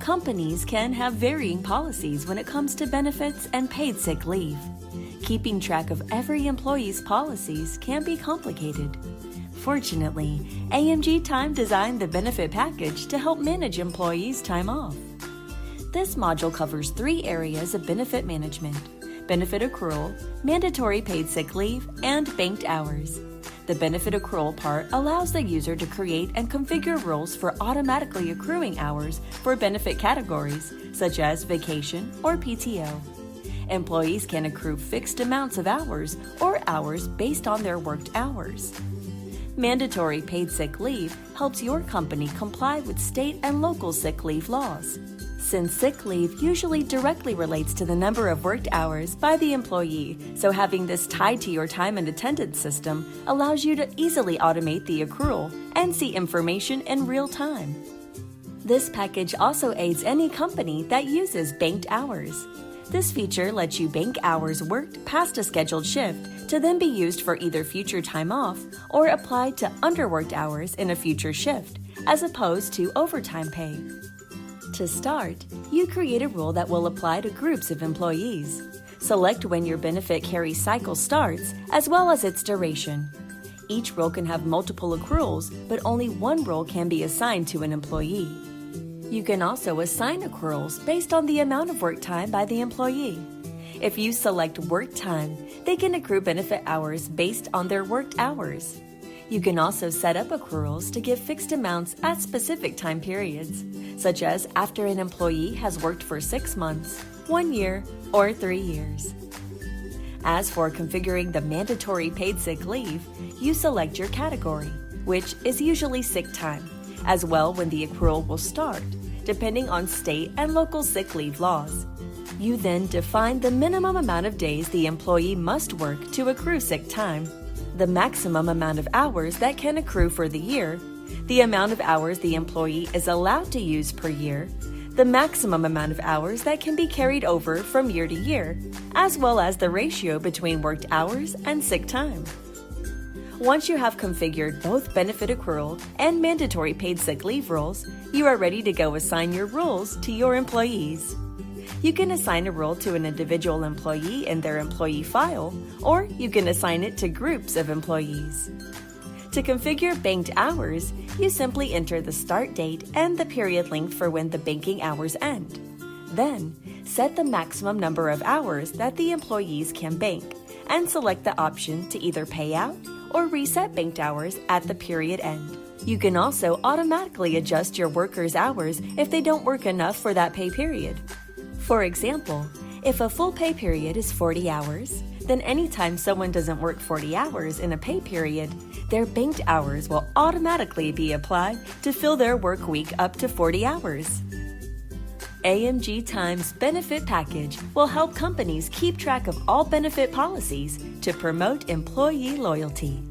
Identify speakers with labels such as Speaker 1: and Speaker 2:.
Speaker 1: Companies can have varying policies when it comes to benefits and paid sick leave. Keeping track of every employee's policies can be complicated. Fortunately, AMGtime designed the benefit package to help manage employees' time off. This module covers 3 areas of benefit management: benefit accrual, mandatory paid sick leave, and banked hours. The benefit accrual part allows the user to create and configure rules for automatically accruing hours for benefit categories, such as vacation or PTO. Employees can accrue fixed amounts of hours or hours based on their worked hours. Mandatory paid sick leave helps your company comply with state and local sick leave laws. Since sick leave usually directly relates to the number of worked hours by the employee, so having this tied to your time and attendance system allows you to easily automate the accrual and see information in real time. This package also aids any company that uses banked hours. This feature lets you bank hours worked past a scheduled shift to then be used for either future time off or applied to underworked hours in a future shift, as opposed to overtime pay. To start, you create a rule that will apply to groups of employees. Select when your benefit carry cycle starts, as well as its duration. Each role can have multiple accruals, but only one role can be assigned to an employee. You can also assign accruals based on the amount of work time by the employee. If you select work time, they can accrue benefit hours based on their worked hours. You can also set up accruals to give fixed amounts at specific time periods, such as after an employee has worked for 6 months, 1 year, or 3 years. As for configuring the mandatory paid sick leave, you select your category, which is usually sick time, as well when the accrual will start, depending on state and local sick leave laws. You then define the minimum amount of days the employee must work to accrue sick time, the maximum amount of hours that can accrue for the year, the amount of hours the employee is allowed to use per year, the maximum amount of hours that can be carried over from year to year, as well as the ratio between worked hours and sick time. Once you have configured both benefit accrual and mandatory paid sick leave rules, you are ready to go assign your rules to your employees. You can assign a role to an individual employee in their employee file, or you can assign it to groups of employees. To configure banked hours, you simply enter the start date and the period length for when the banking hours end. Then, set the maximum number of hours that the employees can bank, and select the option to either pay out or reset banked hours at the period end. You can also automatically adjust your workers' hours if they don't work enough for that pay period. For example, if a full pay period is 40 hours, then anytime someone doesn't work 40 hours in a pay period, their banked hours will automatically be applied to fill their work week up to 40 hours. AMGtime's benefit package will help companies keep track of all benefit policies to promote employee loyalty.